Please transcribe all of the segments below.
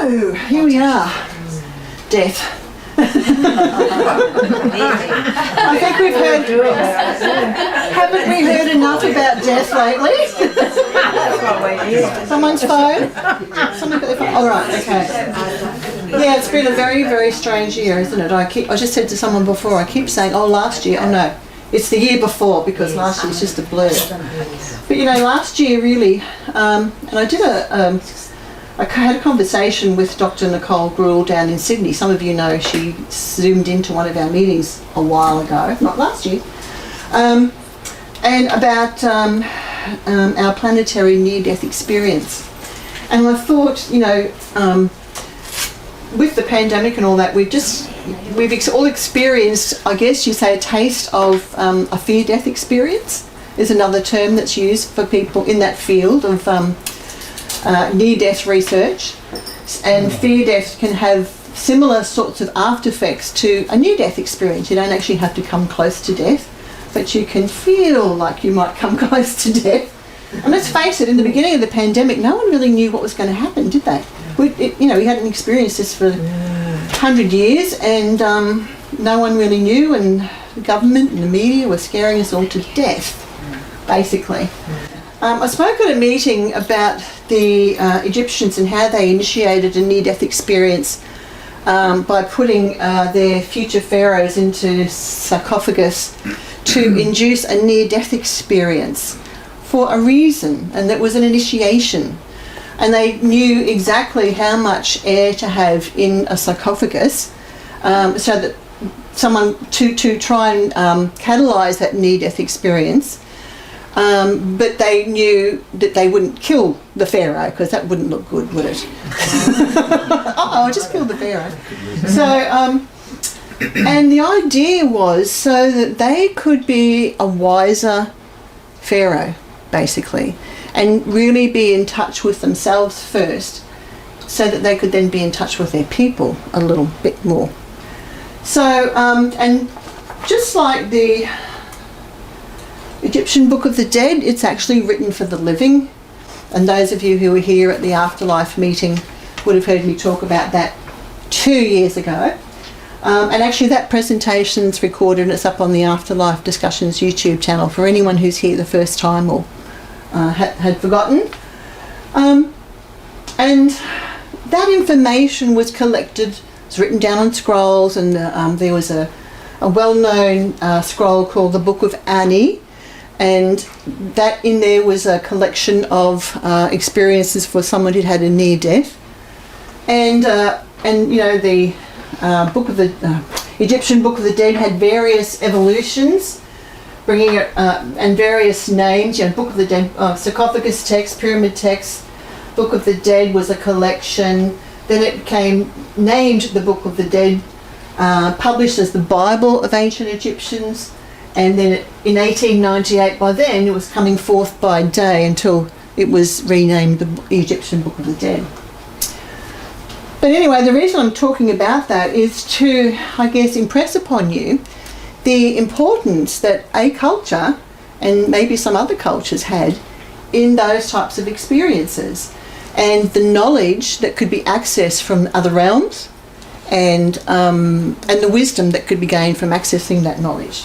So, here we are. Death. I think we've heard, haven't we heard enough about death lately? Someone's phone? Someone got their phone? All right, okay. Yeah, it's been a very, very strange year, isn't it? I just said to someone before, I keep saying, oh, last year. Oh, no, it's the year before, because last year's just a blur. But, you know, last year really, and I did I had a conversation with Dr. Nicole Gruhl down in Sydney. Some of you know she zoomed into one of our meetings a while ago, not last year, and about our planetary near-death experience. And I thought, you know, with the pandemic and all that, we've all experienced, I guess you say, a taste of a fear-death experience is another term that's used for people in that field of near-death research, and fear-death can have similar sorts of after-effects to a near-death experience. You don't actually have to come close to death, but you can feel like you might come close to death. And let's face it, in the beginning of the pandemic, no one really knew what was going to happen, did they? We hadn't experienced this for 100 years, and no one really knew, and the government and the media were scaring us all to death, basically. I spoke at a meeting about the Egyptians and how they initiated a near-death experience by putting their future pharaohs into sarcophagus to induce a near-death experience for a reason, and that was an initiation. And they knew exactly how much air to have in a sarcophagus so that someone to try and catalyse that near-death experience. But they knew that they wouldn't kill the pharaoh, because that wouldn't look good, would it? I just killed the pharaoh. So, and the idea was so that they could be a wiser pharaoh, basically, and really be in touch with themselves first, so that they could then be in touch with their people a little bit more. So, and just like the Egyptian Book of the Dead, it's actually written for the living, and those of you who were here at the Afterlife meeting would have heard me talk about that 2 years ago. And actually that presentation's recorded and it's up on the Afterlife Discussions YouTube channel for anyone who's here the first time or had forgotten. And that information was collected, it's written down on scrolls, and there was a well-known scroll called the Book of Ani, and that in there was a collection of experiences for someone who'd had a near death, and you know, the Egyptian Book of the Dead had various evolutions, bringing it and various names. You know, Book of the Dead, sarcophagus text, pyramid text. Book of the Dead was a collection. Then it became named the Book of the Dead, published as the Bible of Ancient Egyptians. And then in 1898, by then, it was coming forth by day until it was renamed the Egyptian Book of the Dead. But anyway, the reason I'm talking about that is to, I guess, impress upon you the importance that a culture, and maybe some other cultures, had in those types of experiences, and the knowledge that could be accessed from other realms, and the wisdom that could be gained from accessing that knowledge.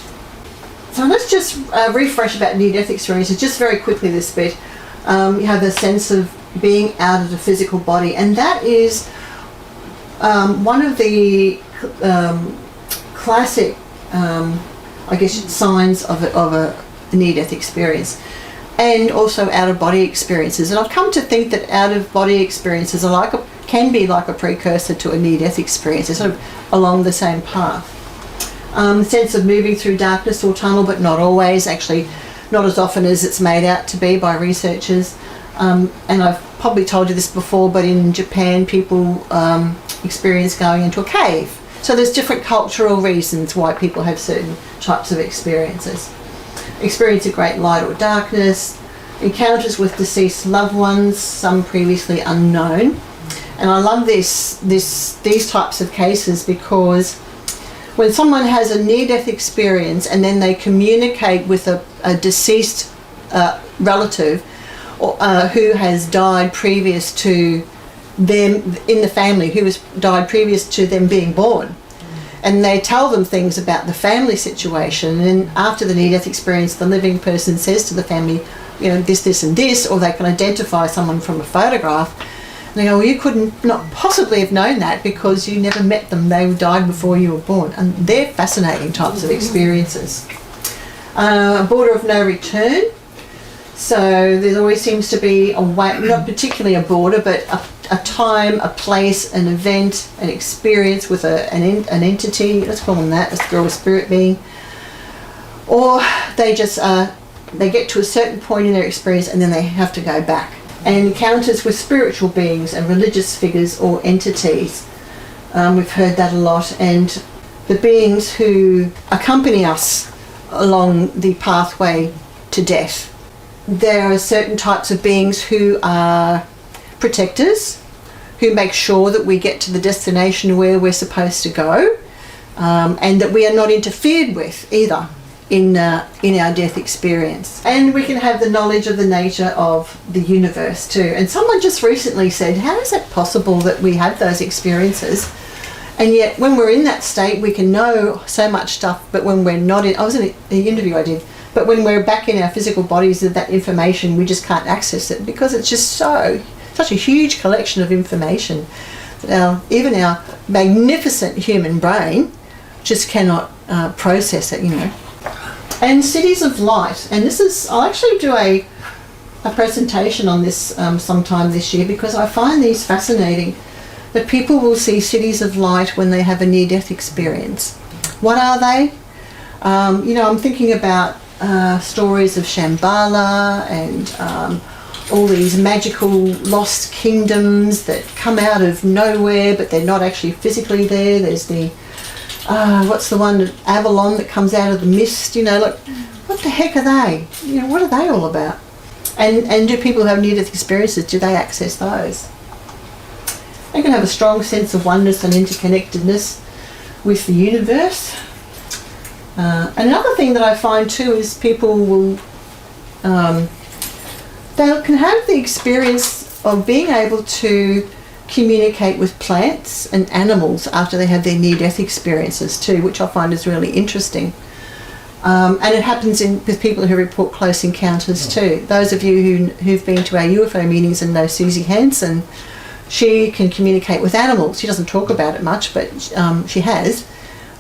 So let's just refresh about near-death experiences, just very quickly this bit. You have the sense of being out of the physical body, and that is one of the classic, I guess, signs of a near-death experience, and also out-of-body experiences. And I've come to think that out-of-body experiences are can be like a precursor to a near-death experience. They're sort of along the same path. The sense of moving through darkness or tunnel, but not always, actually not as often as it's made out to be by researchers. And I've probably told you this before, but in Japan people experience going into a cave. So there's different cultural reasons why people have certain types of experiences. Experience of great light or darkness, encounters with deceased loved ones, some previously unknown. And I love these types of cases, because when someone has a near-death experience and then they communicate with a deceased relative who has died previous to them in the family who died previous to them being born. And they tell them things about the family situation, and after the near-death experience, the living person says to the family, this, this and this, or they can identify someone from a photograph. And they go, well, you couldn't not possibly have known that because you never met them. They died before you were born. And they're fascinating types of experiences. A border of no return. So there always seems to be a way, not particularly a border, but a time, a place, an event, an experience with an entity, let's call them that, a spirit or spirit being. Or they just, they get to a certain point in their experience and then they have to go back. And encounters with spiritual beings and religious figures or entities. We've heard that a lot. And the beings who accompany us along the pathway to death. There are certain types of beings who are protectors, who make sure that we get to the destination where we're supposed to go, and that we are not interfered with either in our death experience. And we can have the knowledge of the nature of the universe too. And someone just recently said, how is it possible that we have those experiences? And yet when we're in that state, we can know so much stuff, but when we're not in, I was in an interview I did, but when we're back in our physical bodies, that information, we just can't access it because it's just such a huge collection of information that even our magnificent human brain just cannot process it, And cities of light, and I'll actually do a presentation on this sometime this year because I find these fascinating, that people will see cities of light when they have a near-death experience. What are they? I'm thinking about stories of Shambhala and all these magical lost kingdoms that come out of nowhere, but they're not actually physically there. There's the, what's the one, Avalon, that comes out of the mist, what the heck are they? What are they all about? And do people who have near-death experiences, do they access those? They can have a strong sense of oneness and interconnectedness with the universe. Another thing that I find too is people will, they can have the experience of being able to communicate with plants and animals after they have their near-death experiences too, which I find is really interesting. And it happens with people who report close encounters too. Those of you who've been to our UFO meetings and know Susie Hansen, she can communicate with animals. She doesn't talk about it much, but she has.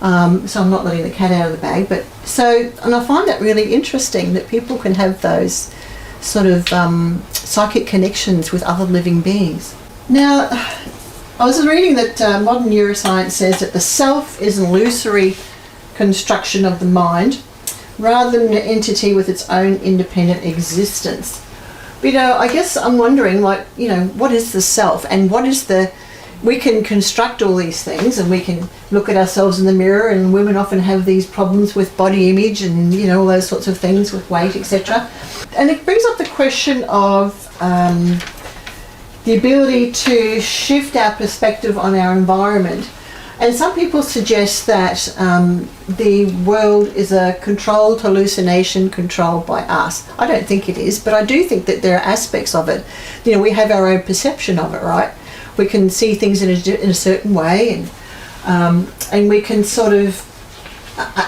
So I'm not letting the cat out of the bag. And I find that really interesting, that people can have those sort of psychic connections with other living beings. Now, I was reading that modern neuroscience says that the self is an illusory construction of the mind rather than an entity with its own independent existence. But, I guess I'm wondering, what is the self, and what is we can construct all these things, and we can look at ourselves in the mirror, and women often have these problems with body image and, all those sorts of things with weight, etc. And it brings up the question of the ability to shift our perspective on our environment. And some people suggest that the world is a controlled hallucination controlled by us. I don't think it is, but I do think that there are aspects of it. We have our own perception of it, right? We can see things in a certain way, and we can sort of...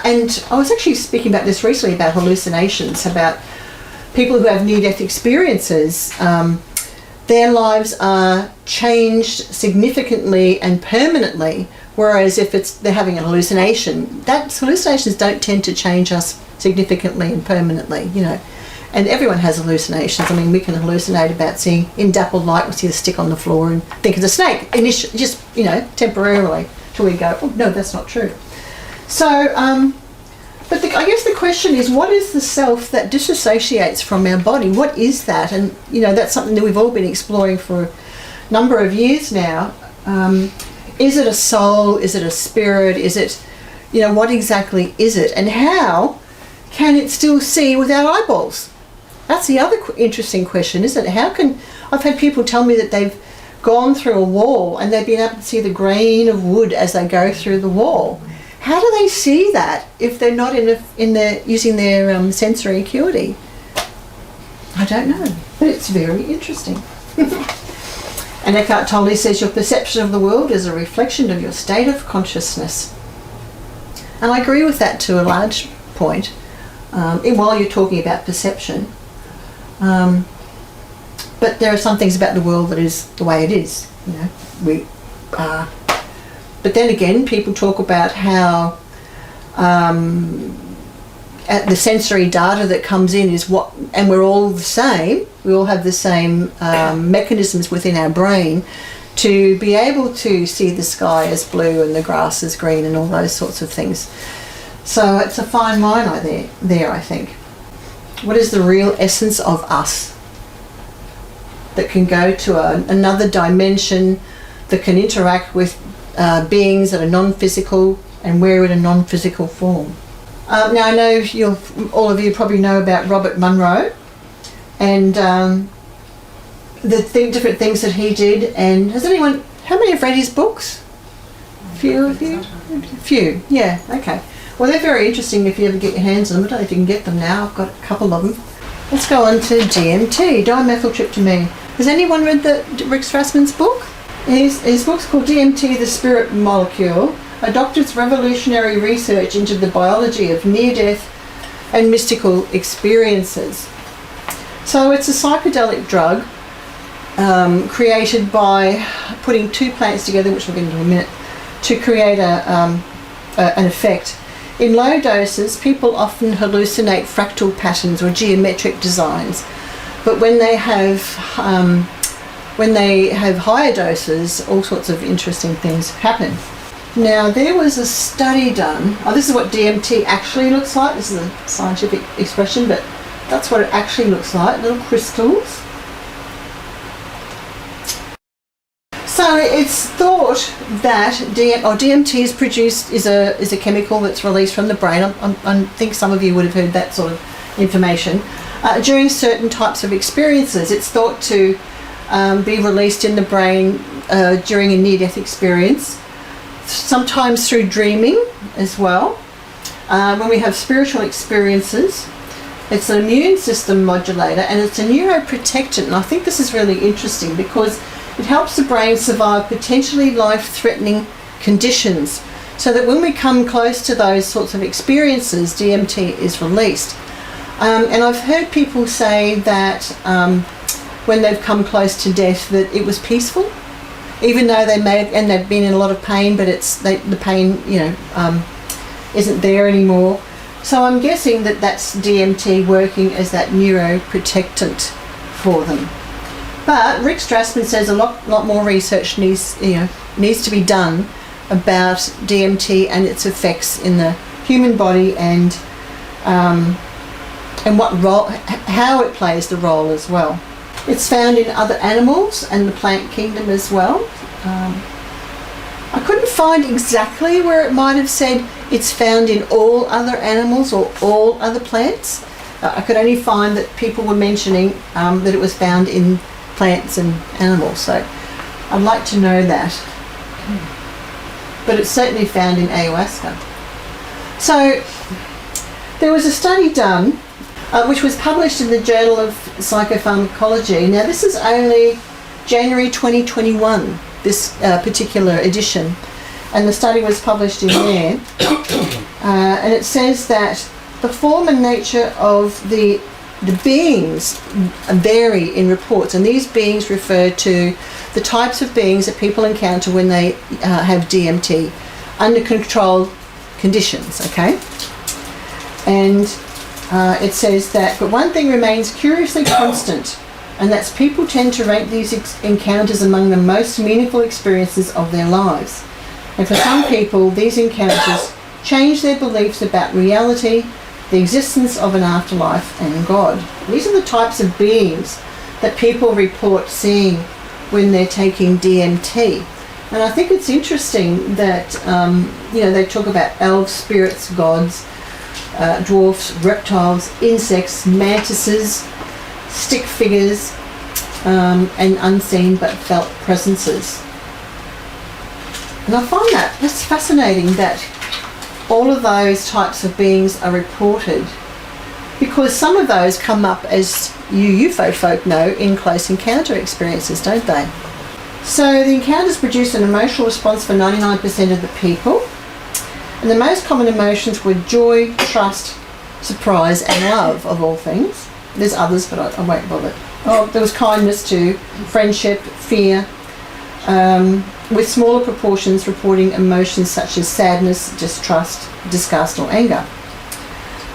And I was actually speaking about this recently, about hallucinations, about people who have near-death experiences. Their lives are changed significantly and permanently, whereas if they're having a hallucination, hallucinations don't tend to change us significantly and permanently, And everyone has hallucinations. I mean, we can hallucinate about seeing, in dappled light, we see a stick on the floor and think it's a snake, just, temporarily, till we go, oh, no, that's not true. So, but I guess the question is, what is the self that disassociates from our body? What is that? And, that's something that we've all been exploring for a number of years now. Is it a soul? Is it a spirit? Is it, what exactly is it? And how can it still see without eyeballs? That's the other interesting question, isn't it? I've had people tell me that they've gone through a wall and they've been able to see the grain of wood as they go through the wall. How do they see that if they're not using their sensory acuity? I don't know, but it's very interesting. And Eckhart Tolle says your perception of the world is a reflection of your state of consciousness. And I agree with that to a large point, while you're talking about perception. But there are some things about the world that is the way it is. You know, but then again, people talk about how the sensory data that comes in is what, and we're all the same. We all have the same mechanisms within our brain to be able to see the sky as blue and the grass as green and all those sorts of things. So it's a fine line there, I think. What is the real essence of us that can go to another dimension, that can interact with beings that are non-physical, and we're in a non-physical form? Now I know all of you probably know about Robert Monroe and the different things that he did. And how many have read his books? A few of you? A few, yeah, okay. Well, they're very interesting if you ever get your hands on them. I don't know if you can get them now. I've got a couple of them. Let's go on to DMT, dimethyltryptamine. Has anyone read Rick Strassman's book? His book's called DMT, the Spirit Molecule, a doctor's revolutionary research into the biology of near-death and mystical experiences. So it's a psychedelic drug created by putting two plants together, which we'll get into in a minute, to create an effect. In low doses, people often hallucinate fractal patterns or geometric designs, but when they have higher doses, all sorts of interesting things happen. Now, there was a study done. This is what DMT actually looks like. This is a scientific expression, but that's what it actually looks like, little crystals. So it's thought that DMT is a chemical that's released from the brain. I think some of you would have heard that sort of information. During certain types of experiences, it's thought to be released in the brain during a near-death experience, sometimes through dreaming as well. When we have spiritual experiences, it's an immune system modulator and it's a neuroprotectant. And I think this is really interesting because it helps the brain survive potentially life-threatening conditions, so that when we come close to those sorts of experiences, DMT is released. And I've heard people say that when they've come close to death, that it was peaceful, even though they've been in a lot of pain, but the pain, isn't there anymore. So I'm guessing that that's DMT working as that neuroprotectant for them. But Rick Strassman says a lot more research needs to be done about DMT and its effects in the human body and what role, how it plays the role as well. It's found in other animals and the plant kingdom as well. I couldn't find exactly where it might have said it's found in all other animals or all other plants. I could only find that people were mentioning that it was found in plants and animals, so I'd like to know that. But it's certainly found in ayahuasca. So there was a study done which was published in the Journal of Psychopharmacology. Now this is only January 2021, this particular edition, and the study was published in there. And it says that the form and nature of the beings vary in reports, and these beings refer to the types of beings that people encounter when they have DMT under controlled conditions, okay? And it says that, but one thing remains curiously constant, and that's people tend to rate these encounters among the most meaningful experiences of their lives. And for some people, these encounters change their beliefs about reality, the existence of an afterlife and God. These are the types of beings that people report seeing when they're taking DMT. And I think it's interesting that, they talk about elves, spirits, gods, dwarfs, reptiles, insects, mantises, stick figures, and unseen but felt presences. And I find that's fascinating that all of those types of beings are reported, because some of those come up, as you UFO folk know, in close encounter experiences, don't they? So the encounters produced an emotional response for 99% of the people. And the most common emotions were joy, trust, surprise and love, of all things. There's others, but I won't bother. Oh, there was kindness too, friendship, fear, with smaller proportions reporting emotions such as sadness, distrust, disgust or anger.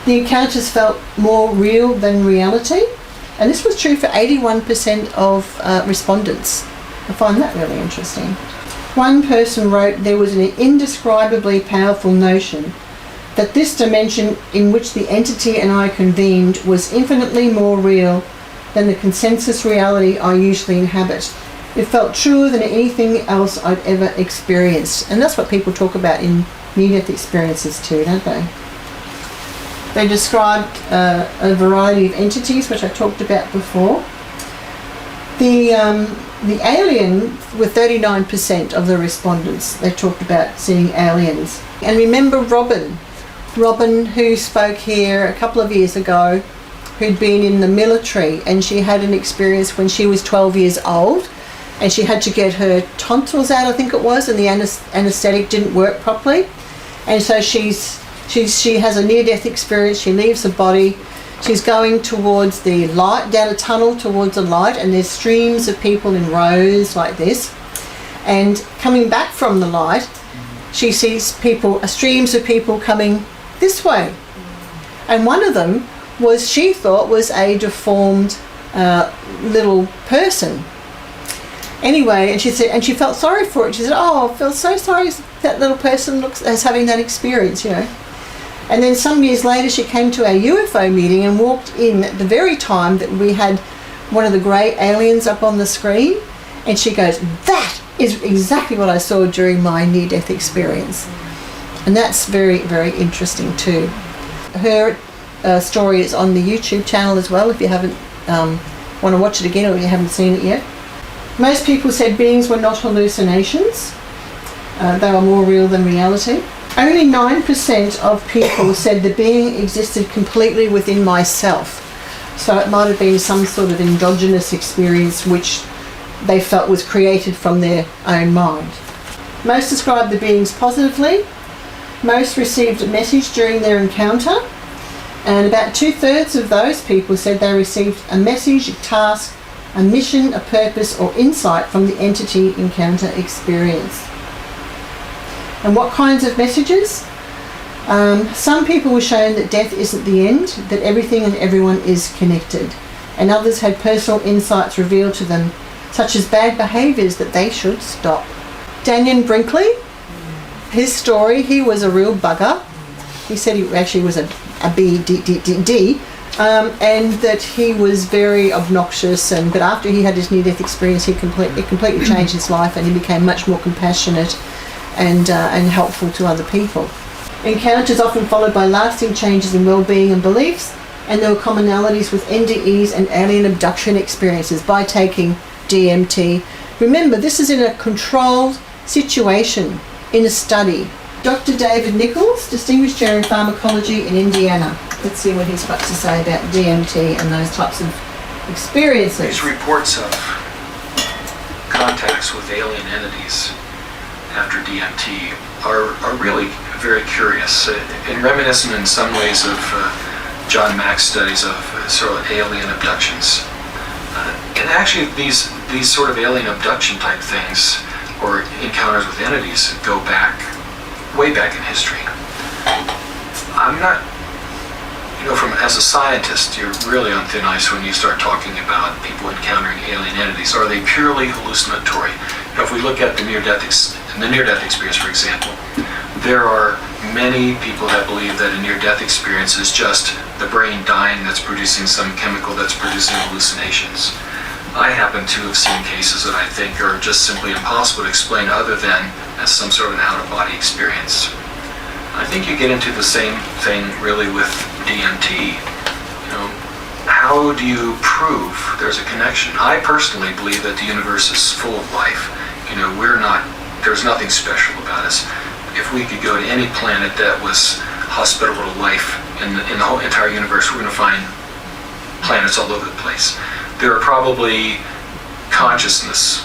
The encounters felt more real than reality, and this was true for 81% of respondents. I find that really interesting. One person wrote, there was an indescribably powerful notion that this dimension in which the entity and I convened was infinitely more real than the consensus reality I usually inhabit. It felt truer than anything else I'd ever experienced. And that's what people talk about in near-death experiences too, don't they? They described a variety of entities, which I talked about before. The alien, with 39% of the respondents, they talked about seeing aliens. And remember Robin, who spoke here a couple of years ago, who'd been in the military, and she had an experience when she was 12 years old, and she had to get her tonsils out, I think it was, and the anaesthetic didn't work properly. And so she has a near-death experience. She leaves the body. She's going towards the light, down a tunnel towards the light, and there's streams of people in rows like this. And coming back from the light, she sees streams of people coming this way. And one of them she thought was a deformed little person. Anyway, and she said, and she felt sorry for it. She said, "Oh, I feel so sorry that little person looks as having that experience, you know." And then some years later, she came to our UFO meeting and walked in at the very time that we had one of the grey aliens up on the screen. And she goes, "That is exactly what I saw during my near-death experience." And that's very, very interesting too. Her story is on the YouTube channel as well, if you haven't want to watch it again or if you haven't seen it yet. Most people said beings were not hallucinations. They were more real than reality. Only 9% of people said the being existed completely within myself. So it might have been some sort of endogenous experience which they felt was created from their own mind. Most described the beings positively. Most received a message during their encounter. And about 2/3 of those people said they received a message, a task, a mission, a purpose or insight from the entity encounter experience. And what kinds of messages? Some people were shown that death isn't the end, that everything and everyone is connected. And others had personal insights revealed to them, such as bad behaviours that they should stop. Daniel Brinkley, his story, he was a real bugger. He said he actually was a BDD, and that he was very obnoxious. But after he had his near-death experience, it completely changed his life, and he became much more compassionate and helpful to other people. Encounters often followed by lasting changes in well-being and beliefs, and there were commonalities with NDEs and alien abduction experiences by taking DMT. Remember, this is in a controlled situation, in a study. Dr. David Nichols, Distinguished Chair in Pharmacology in Indiana. Let's see what he's got to say about DMT and those types of experiences. These reports of contacts with alien entities after DMT are really very curious and reminiscent in some ways of John Mack's studies of sort of alien abductions. And actually these sort of alien abduction type things or encounters with entities go back, way back in history. I'm not, as a scientist, you're really on thin ice when you start talking about people encountering alien entities. Are they purely hallucinatory? If we look at the near-death experience, for example, there are many people that believe that a near-death experience is just the brain dying that's producing some chemical that's producing hallucinations. I happen to have seen cases that I think are just simply impossible to explain other than as some sort of an out-of-body experience. I think you get into the same thing really with DMT. How do you prove there's a connection? I personally believe that the universe is full of life. There's nothing special about us. If we could go to any planet that was hospitable to life in the whole entire universe, we're going to find planets all over the place. There are probably consciousness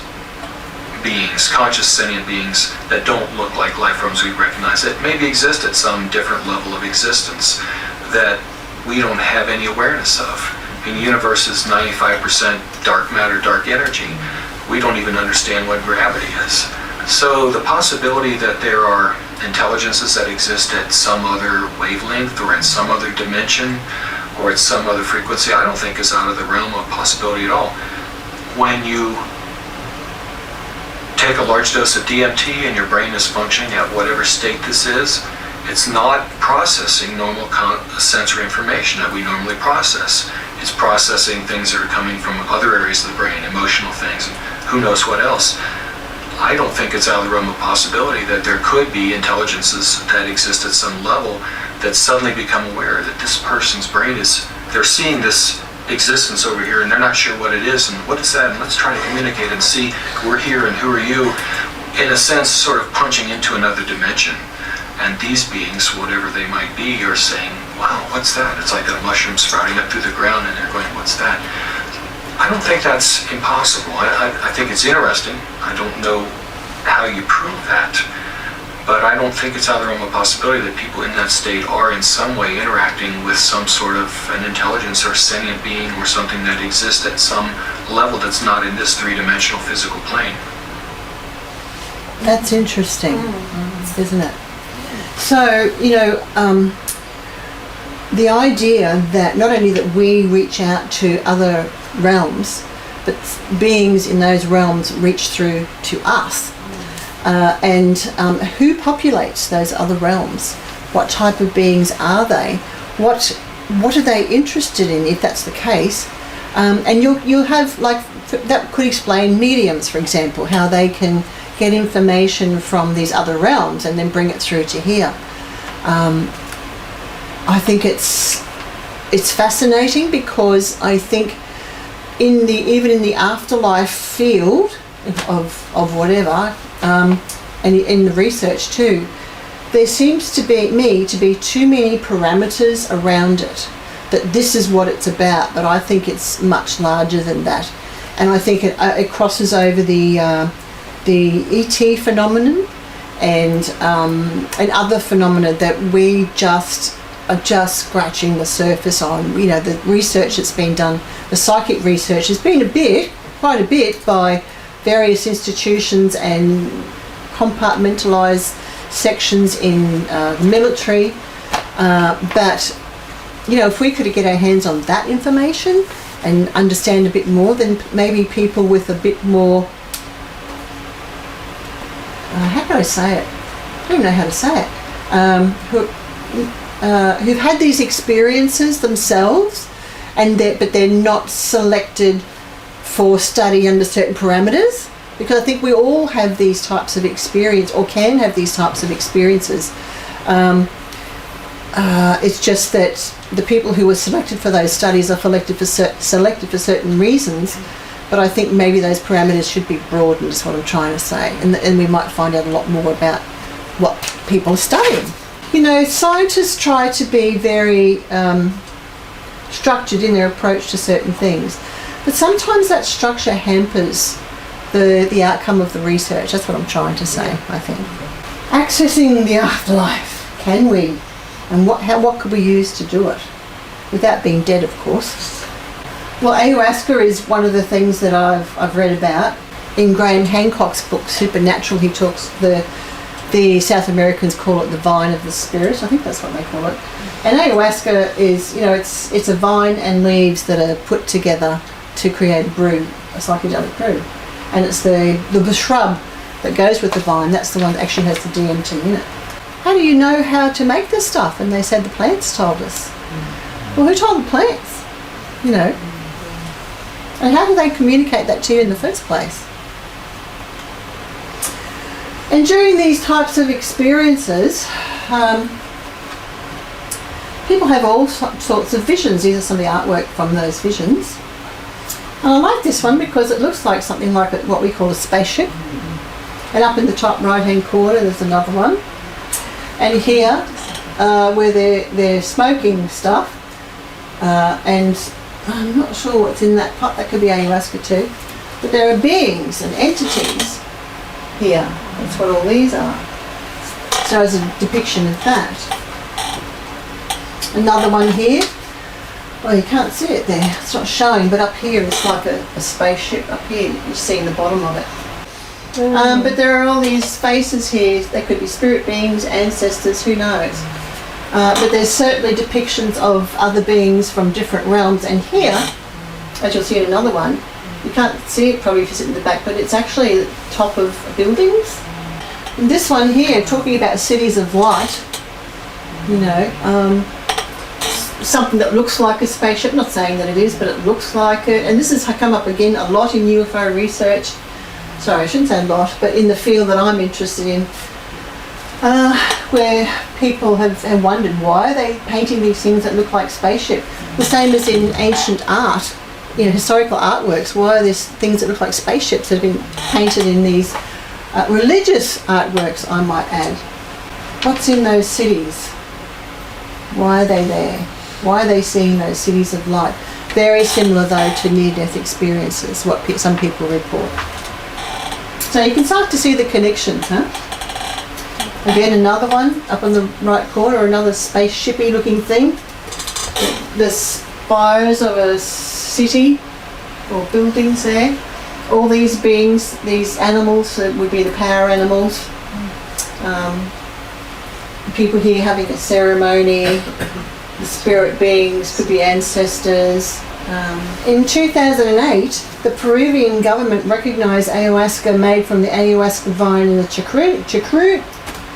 beings, conscious sentient beings that don't look like life forms we recognize, that maybe exist at some different level of existence that we don't have any awareness of. I mean, the universe is 95% dark matter, dark energy. We don't even understand what gravity is. So the possibility that there are intelligences that exist at some other wavelength or in some other dimension or at some other frequency, I don't think is out of the realm of possibility at all. When you take a large dose of DMT and your brain is functioning at whatever state this is, it's not processing normal sensory information that we normally process. It's processing things that are coming from other areas of the brain, emotional things, and who knows what else. I don't think it's out of the realm of possibility that there could be intelligences that exist at some level that suddenly become aware that this person's brain is, they're seeing this existence over here and they're not sure what it is and what is that, and let's try to communicate and see we're here and who are you, in a sense sort of punching into another dimension. And these beings, whatever they might be, are saying, wow, what's that? It's like a mushroom sprouting up through the ground and they're going, what's that? I don't think that's impossible. I think it's interesting. I don't know how you prove that. But I don't think it's out of the realm of possibility that people in that state are in some way interacting with some sort of an intelligence or sentient being or something that exists at some level that's not in this three-dimensional physical plane. That's interesting, isn't it? So, the idea that not only that we reach out to other realms, but beings in those realms reach through to us. And who populates those other realms? What type of beings are they? What are they interested in, if that's the case? And you'll have, like, that could explain mediums, for example, how they can get information from these other realms and then bring it through to here. I think it's fascinating, because I think even in the afterlife field of whatever, and in the research too, there seems to be too many parameters around it, that this is what it's about, but I think it's much larger than that. And I think it crosses over the ET phenomenon and other phenomena that we are just scratching the surface on. The research that's been done, the psychic research, has been quite a bit by various institutions and compartmentalised sections in the military. But if we could get our hands on that information and understand a bit more, then maybe people with a bit more, how can I say it? I don't even know how to say it. Who've had these experiences themselves, but they're not selected for study under certain parameters, because I think we all have these types of experience, or can have these types of experiences. It's just that the people who were selected for those studies are selected for certain reasons, but I think maybe those parameters should be broadened, is what I'm trying to say, and we might find out a lot more about what people are studying. Scientists try to be very structured in their approach to certain things, but sometimes that structure hampers the outcome of the research. That's what I'm trying to say, I think. Accessing the afterlife, can we? And what could we use to do it? Without being dead, of course. Well, ayahuasca is one of the things that I've read about. In Graham Hancock's book, Supernatural, he talks, the South Americans call it the vine of the spirit. I think that's what they call it. And ayahuasca is, it's a vine and leaves that are put together to create a brew, a psychedelic brew. And it's the shrub that goes with the vine, that's the one that actually has the DMT in it. How do you know how to make this stuff? And they said the plants told us. Well, who told the plants? And how do they communicate that to you in the first place? And during these types of experiences, people have all sorts of visions. These are some of the artwork from those visions. And I like this one because it looks like something like what we call a spaceship. And up in the top right-hand corner, there's another one. And here, where they're smoking stuff, and I'm not sure what's in that pot. That could be ayahuasca too. But there are beings and entities here. That's what all these are. So as a depiction of that. Another one here. Well, you can't see it there. It's not showing, but up here it's like a spaceship up here. You're seeing the bottom of it. But there are all these faces here. They could be spirit beings, ancestors, who knows. But there's certainly depictions of other beings from different realms. And here, as you'll see in another one, you can't see it probably if you sit in the back, but it's actually the top of buildings. And this one here, talking about cities of light, you know, something that looks like a spaceship, not saying that it is, but it looks like it. And this has come up again a lot in UFO research. Sorry, I shouldn't say a lot, but in the field that I'm interested in, where people have wondered why are they painting these things that look like spaceship. The same as in ancient art, you know, historical artworks. Why are there things that look like spaceships that have been painted in these religious artworks, I might add? What's in those cities? Why are they there? Why are they seeing those cities of light? Very similar though to near-death experiences, what some people report. So you can start to see the connections, huh? Again, another one up on the right corner, another spaceshipy looking thing. The spires of a city or buildings there. All these beings, these animals would be the power animals. People here having a ceremony. The spirit beings could be ancestors. In 2008, the Peruvian government recognised ayahuasca made from the ayahuasca vine and the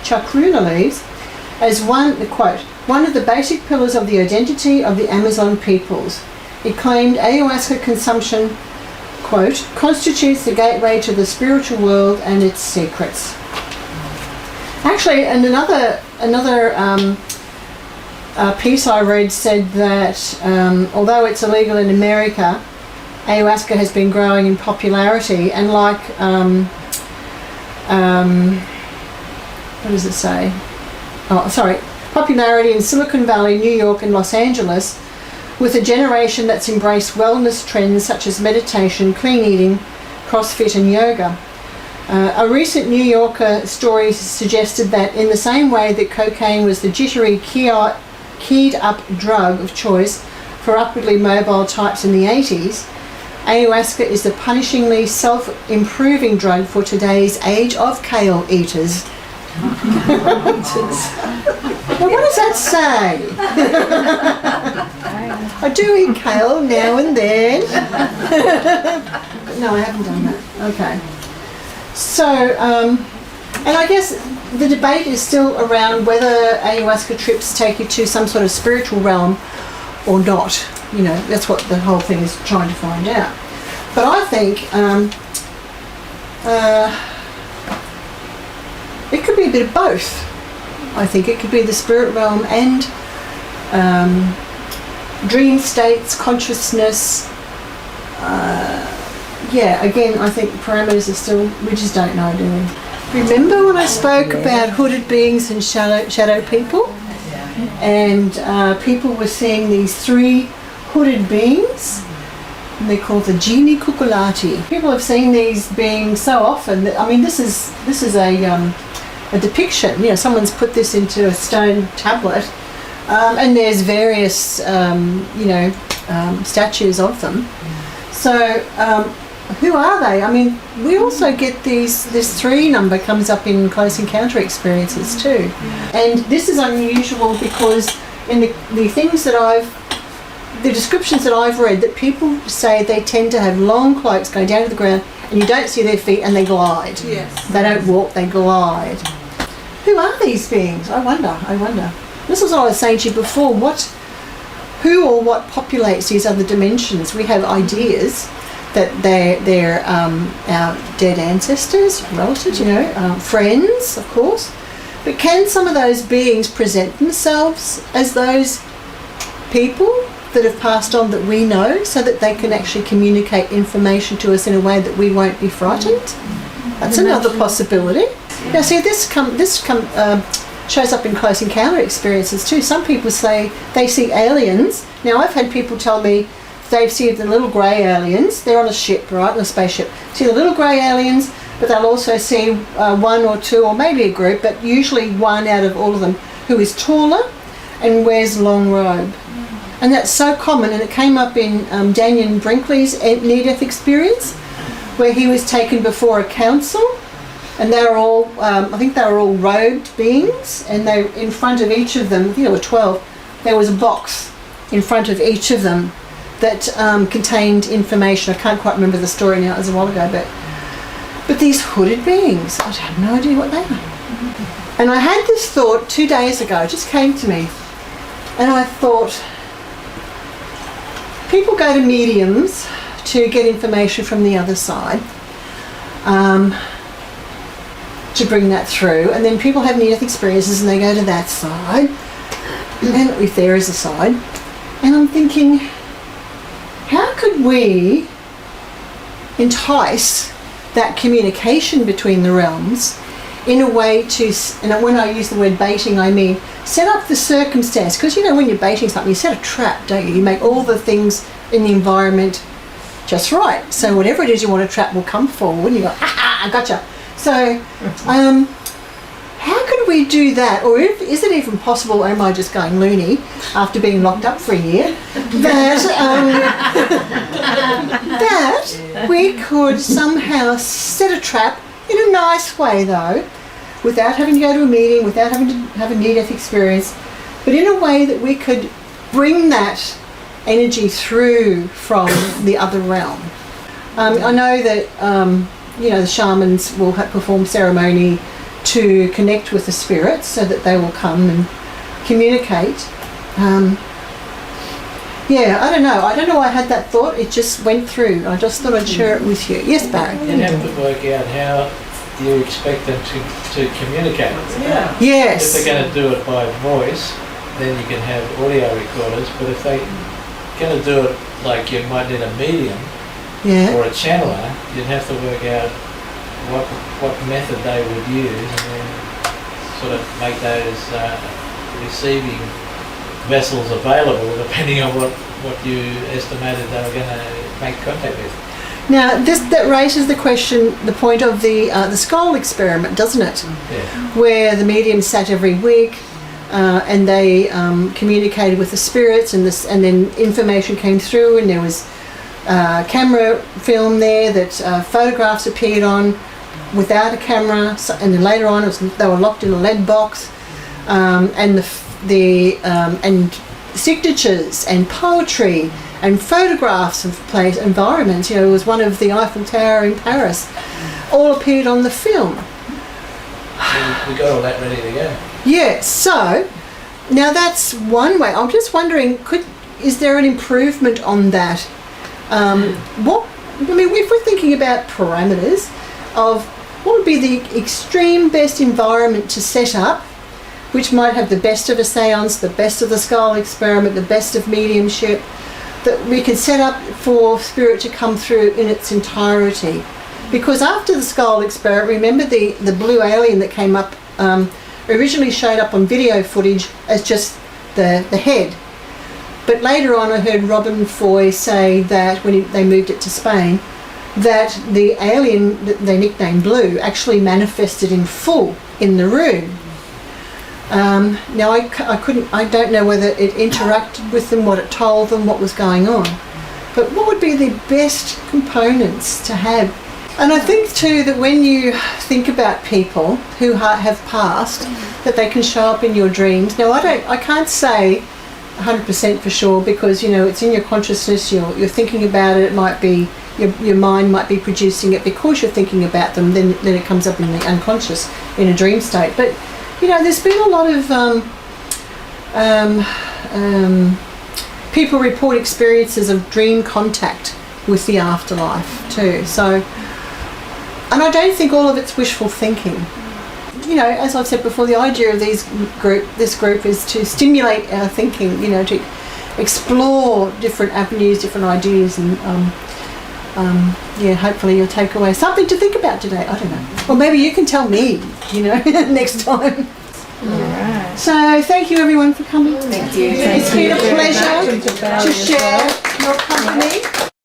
chacruna leaves as one of the basic pillars of the identity of the Amazon peoples. It claimed ayahuasca consumption, quote, constitutes the gateway to the spiritual world and its secrets. Actually, and another piece I read said that although it's illegal in America, ayahuasca has been growing in popularity, and like what does it say? Oh, sorry, popularity in Silicon Valley, New York and Los Angeles, with a generation that's embraced wellness trends such as meditation, clean eating, CrossFit and yoga. A recent New Yorker story suggested that in the same way that cocaine was the jittery, keyed up drug of choice for upwardly mobile types in the 80s, ayahuasca is the punishingly self-improving drug for today's age of kale eaters. Now, what does that say? I do eat kale now and then. But no, I haven't done that. Okay. So, and I guess the debate is still around whether ayahuasca trips take you to some sort of spiritual realm or not. You know, that's what the whole thing is trying to find out. But I think it could be a bit of both. I think it could be the spirit realm and dream states, consciousness. Yeah, again, I think the parameters are still, we just don't know, do we? Remember when I spoke about hooded beings and shadow people? And people were seeing these 3 hooded beings, and they're called the genie cuculati. People have seen these beings so often that, I mean, this is a depiction. You know, someone's put this into a stone tablet, and there's various, statues of them. So, who are they? I mean, we also get this 3 number comes up in close encounter experiences too. And this is unusual because in the things that the descriptions that I've read, that people say they tend to have long cloaks going down to the ground and you don't see their feet and they glide. Yes. They don't walk, they glide. Who are these beings? I wonder. This was what I was saying to you before. Who or what populates these other dimensions? We have ideas that they're our dead ancestors, relatives, friends, of course. But can some of those beings present themselves as those people that have passed on that we know, so that they can actually communicate information to us in a way that we won't be frightened? That's another possibility. Now, see, this shows up in close encounter experiences too. Some people say they see aliens. Now, I've had people tell me they see the little grey aliens. They're on a ship, right, on a spaceship. See the little grey aliens, but they'll also see one or two, or maybe a group, but usually one out of all of them, who is taller and wears long robe. And that's so common, and it came up in Daniel Brinkley's near-death experience, where he was taken before a council, and they were all, I think they were all robed beings, and they, in front of each of them, I think there were 12, there was a box in front of each of them that contained information. I can't quite remember the story now, it was a while ago, but these hooded beings, I had no idea what they were. And I had this thought 2 days ago, it just came to me, and I thought, people go to mediums to get information from the other side, to bring that through, and then people have near-death experiences and they go to that side, and if there is a side, and I'm thinking, how could we entice that communication between the realms in a way to, and when I use the word baiting, I mean set up the circumstance, because you know when you're baiting something, you set a trap, don't you? You make all the things in the environment just right, so whatever it is you want to trap will come forward and you go, ha ha, I gotcha. So how could we do that, or is it even possible, or am I just going loony after being locked up for a year, that that we could somehow set a trap in a nice way though, without having to go to a meeting, without having to have a near-death experience, but in a way that we could bring that energy through from the other realm. I know that you know, the shamans will perform ceremony to connect with the spirits so that they will come and communicate. Yeah, I don't know why I had that thought, it just went through. I just thought I'd share it with you. Yes, Barry? You have to work out how you expect them to communicate. Yeah. Yes. If they're going to do it by voice, then you can have audio recorders, but if they're going to do it like you might need a medium, yeah, or a channeler, you'd have to work out what method they would use, and then sort of make those receiving vessels available depending on what you estimated they were going to make contact with. Now, that raises the question, the point of the skull experiment, doesn't it? Yeah. Where the medium sat every week and they communicated with the spirits, and then information came through, and there was camera film there that photographs appeared on without a camera, and then later on they were locked in a lead box, and and signatures and poetry and photographs of place environments. You know, it was one of the Eiffel Tower in Paris, all appeared on the film. We got all that ready to go. Yeah, so now that's one way. I'm just wondering, is there an improvement on that? If we're thinking about parameters of what would be the extreme best environment to set up, which might have the best of a seance, the best of the skull experiment, the best of mediumship, that we can set up for spirit to come through in its entirety. Because after the skull experiment, remember the blue alien that came up originally showed up on video footage as just the head. But later on I heard Robin Foy say that when they moved it to Spain, that the alien that they nicknamed Blue actually manifested in full in the room. Now I don't know whether it interacted with them, what it told them, what was going on. But what would be the best components to have? And I think too that when you think about people who have passed, that they can show up in your dreams. Now I can't say 100% for sure, because you know it's in your consciousness, you're thinking about it, it might be your mind might be producing it because you're thinking about them, then it comes up in the unconscious in a dream state. But you know, there's been a lot of people report experiences of dream contact with the afterlife too. So, and I don't think all of it's wishful thinking. You know, as I've said before, the idea of this group is to stimulate our thinking, you know, to explore different avenues, different ideas, and hopefully you'll take away something to think about today. I don't know. Or maybe you can tell me, you know, next time. All right. So thank you everyone for coming. Thank you. It's been a pleasure to share your company.